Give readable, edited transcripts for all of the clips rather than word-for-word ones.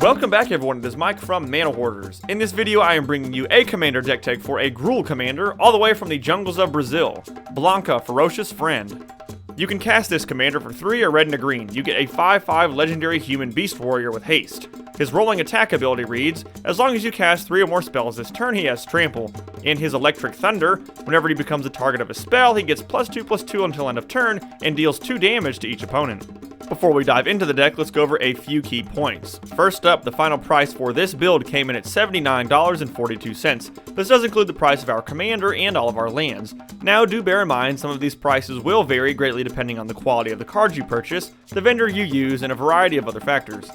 Welcome back everyone, it is Mike from Mana Hoarders. In this video I am bringing you a commander deck tag for a Gruul commander all the way from the jungles of Brazil, Blanka, Ferocious Friend. You can cast this commander for 3, a red and a green. You get a 5/5 legendary human beast warrior with haste. His rolling attack ability reads, as long as you cast 3 or more spells this turn he has trample. And his electric thunder, whenever he becomes the target of a spell, he gets +2/+2 until end of turn and deals 2 damage to each opponent. Before we dive into the deck, let's go over a few key points. First up, the final price for this build came in at $79.42. This does include the price of our commander and all of our lands. Now, do bear in mind some of these prices will vary greatly depending on the quality of the cards you purchase, the vendor you use, and a variety of other factors.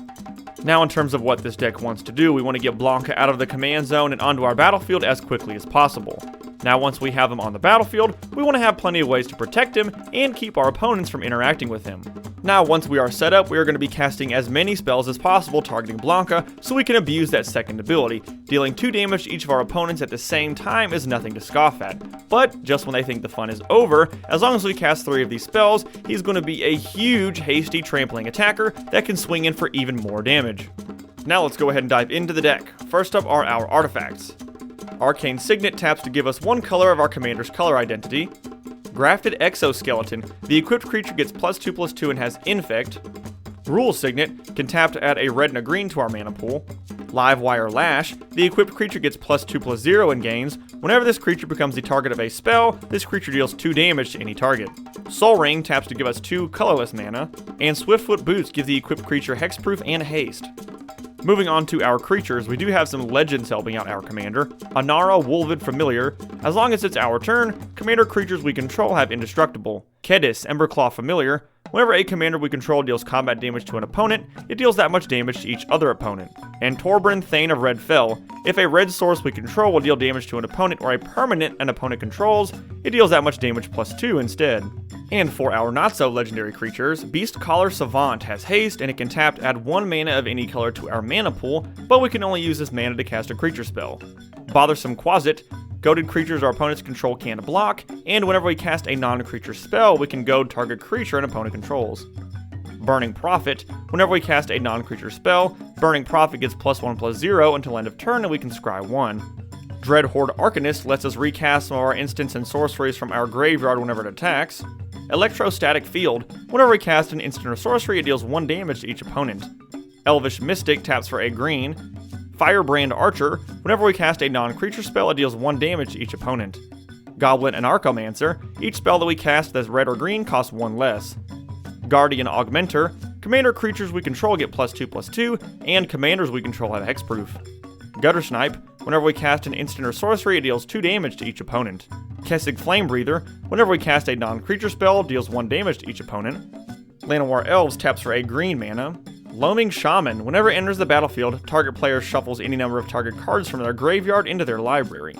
Now, in terms of what this deck wants to do, we want to get Blanka out of the command zone and onto our battlefield as quickly as possible. Now, once we have him on the battlefield, we want to have plenty of ways to protect him and keep our opponents from interacting with him. Now, once we are set up, we are going to be casting as many spells as possible targeting Blanka so we can abuse that second ability. Dealing 2 damage to each of our opponents at the same time is nothing to scoff at. But just when they think the fun is over, as long as we cast 3 of these spells, he's going to be a huge, hasty, trampling attacker that can swing in for even more damage. Now let's go ahead and dive into the deck. First up are our artifacts. Arcane Signet taps to give us 1 color of our commander's color identity. Grafted Exoskeleton, the equipped creature gets +2/+2 and has Infect. Gruul Signet can tap to add a red and a green to our mana pool. Livewire Lash, the equipped creature gets +2/+0 and gains. Whenever this creature becomes the target of a spell, this creature deals 2 damage to any target. Sol Ring taps to give us 2 colorless mana. And Swiftfoot Boots give the equipped creature hexproof and haste. Moving on to our creatures, we do have some legends helping out our commander. Anara Wolvid Familiar. As long as it's our turn, commander creatures we control have indestructible. Kediss Emberclaw Familiar. Whenever a commander we control deals combat damage to an opponent, it deals that much damage to each other opponent. And Torbran Thane of Red Fell. If a red source we control will deal damage to an opponent or a permanent an opponent controls, it deals that much damage +2 instead. And for our not-so-legendary creatures, Beastcaller Savant has haste and it can tap to add 1 mana of any color to our mana pool, but we can only use this mana to cast a creature spell. Bothersome Quasit. Goaded creatures our opponents control can block, and whenever we cast a non-creature spell, we can goad target creature an opponent controls. Burning Prophet. Whenever we cast a non-creature spell, Burning Prophet gets +1/+0 until end of turn and we can scry 1. Dreadhorde Arcanist lets us recast some of our instants and sorceries from our graveyard whenever it attacks. Electrostatic Field. Whenever we cast an instant or sorcery, it deals 1 damage to each opponent. Elvish Mystic taps for a green. Firebrand Archer. Whenever we cast a non-creature spell, it deals 1 damage to each opponent. Goblin Anarchomancer. Each spell that we cast that's red or green costs 1 less. Guardian Augmenter. Commander creatures we control get +2/+2, and commanders we control have hexproof. Guttersnipe. Whenever we cast an instant or sorcery, it deals 2 damage to each opponent. Kessig Flamebreather. Whenever we cast a non-creature spell, deals 1 damage to each opponent. Llanowar Elves taps for a green mana. Loaming Shaman. Whenever it enters the battlefield, target player shuffles any number of target cards from their graveyard into their library.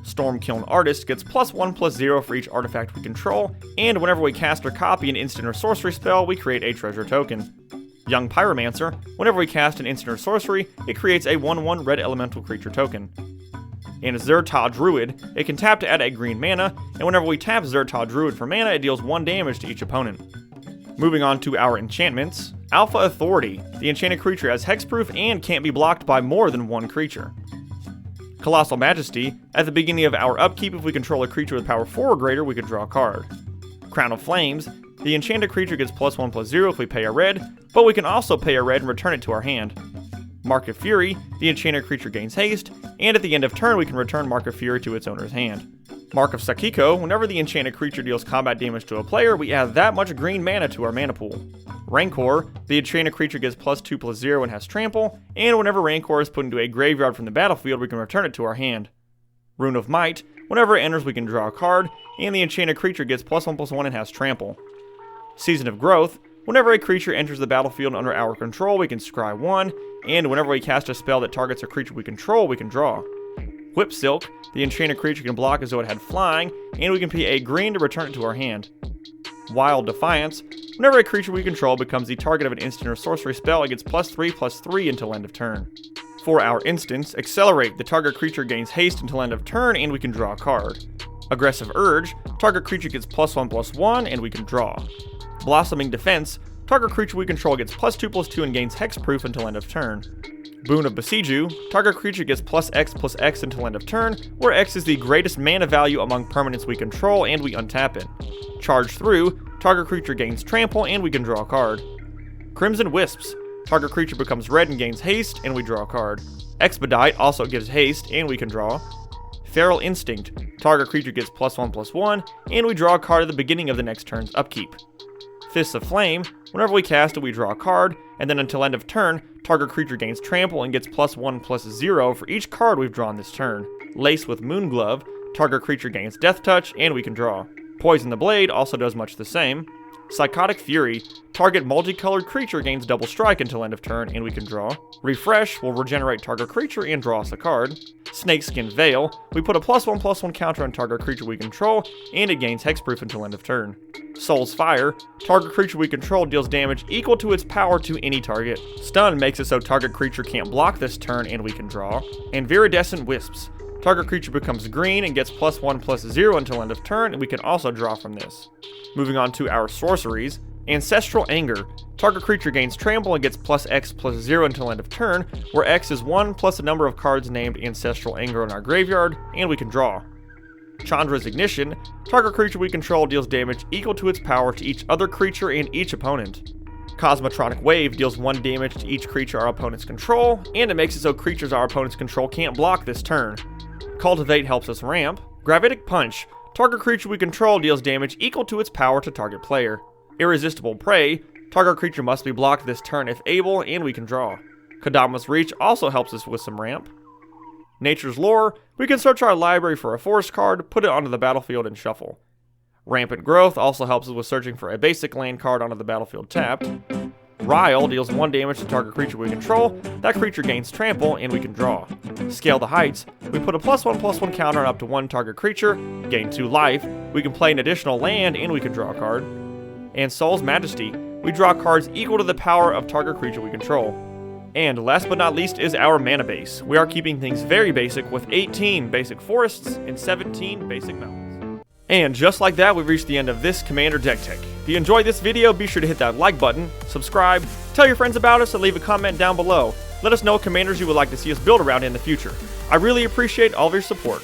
Storm-Kiln Artist gets +1/+0 for each artifact we control, and whenever we cast or copy an instant or sorcery spell, we create a treasure token. Young Pyromancer. Whenever we cast an instant or sorcery, it creates a 1/1 red elemental creature token. And Zhur-Taa Druid. It can tap to add a green mana, and whenever we tap Zhur-Taa Druid for mana, it deals 1 damage to each opponent. Moving on to our enchantments. Alpha Authority. The enchanted creature has hexproof and can't be blocked by more than 1 creature. Colossal Majesty. At the beginning of our upkeep, if we control a creature with power 4 or greater, we can draw a card. Crown of Flames. The enchanted creature gets +1/+0 if we pay a red, but we can also pay a red and return it to our hand. Mark of Fury. The enchanted creature gains haste, and at the end of turn we can return Mark of Fury to its owner's hand. Mark of Sakiko. Whenever the enchanted creature deals combat damage to a player, we add that much green mana to our mana pool. Rancor. The enchanted creature gets +2/+0 and has trample, and whenever Rancor is put into a graveyard from the battlefield, we can return it to our hand. Rune of Might. Whenever it enters, we can draw a card, and the enchanted creature gets +1/+1 and has trample. Season of Growth. Whenever a creature enters the battlefield under our control, we can scry 1, and whenever we cast a spell that targets a creature we control, we can draw. Whip Silk. The enchanted creature can block as though it had flying, and we can pay a green to return it to our hand. Wild Defiance. Whenever a creature we control becomes the target of an instant or sorcery spell, it gets +3/+3 until end of turn. For our instance, Accelerate. The target creature gains haste until end of turn, and we can draw a card. Aggressive Urge. Target creature gets +1/+1, and we can draw. Blossoming Defense. Target creature we control gets +2/+2 and gains hexproof until end of turn. Boon of Boseiju, target creature gets +X/+X until end of turn, where X is the greatest mana value among permanents we control and we untap it. Charge Through, target creature gains trample and we can draw a card. Crimson Wisps, target creature becomes red and gains haste and we draw a card. Expedite also gives haste and we can draw. Feral Instinct, target creature gets +1/+1 and we draw a card at the beginning of the next turn's upkeep. Fists of Flame, whenever we cast it we draw a card, and then until end of turn, target creature gains trample and gets +1/+0 for each card we've drawn this turn. Lace with Moonglove, target creature gains Death Touch and we can draw. Poison the Blade also does much the same. Psychotic Fury, target multicolored creature gains double strike until end of turn and we can draw. Refresh will regenerate target creature and draw us a card. Snakeskin Veil, we put a +1/+1 counter on target creature we control and it gains hexproof until end of turn. Soul's Fire, target creature we control deals damage equal to its power to any target. Stun makes it so target creature can't block this turn and we can draw. And Viridescent Wisps, target creature becomes green and gets +1/+0 until end of turn and we can also draw from this. Moving on to our sorceries. Ancestral Anger, target creature gains trample and gets +X/+0 until end of turn, where X is 1 plus the number of cards named Ancestral Anger in our graveyard, and we can draw. Chandra's Ignition, target creature we control deals damage equal to its power to each other creature and each opponent. Cosmotronic Wave deals 1 damage to each creature our opponents control, and it makes it so creatures our opponents control can't block this turn. Cultivate helps us ramp. Gravitic Punch, target creature we control deals damage equal to its power to target player. Irresistible Prey, target creature must be blocked this turn if able, and we can draw. Kodama's Reach also helps us with some ramp. Nature's Lore, we can search our library for a forest card, put it onto the battlefield and shuffle. Rampant Growth also helps us with searching for a basic land card onto the battlefield tapped. Rile deals 1 damage to target creature we control, that creature gains trample and we can draw. Scale the Heights, we put a +1/+1 counter on up to 1 target creature, gain 2 life, we can play an additional land and we can draw a card. And Soul's Majesty, we draw cards equal to the power of target creature we control. And last but not least is our mana base. We are keeping things very basic with 18 basic forests and 17 basic mountains. And just like that, we've reached the end of this Commander deck tech. If you enjoyed this video, be sure to hit that like button, subscribe, tell your friends about us, and leave a comment down below. Let us know what commanders you would like to see us build around in the future. I really appreciate all of your support.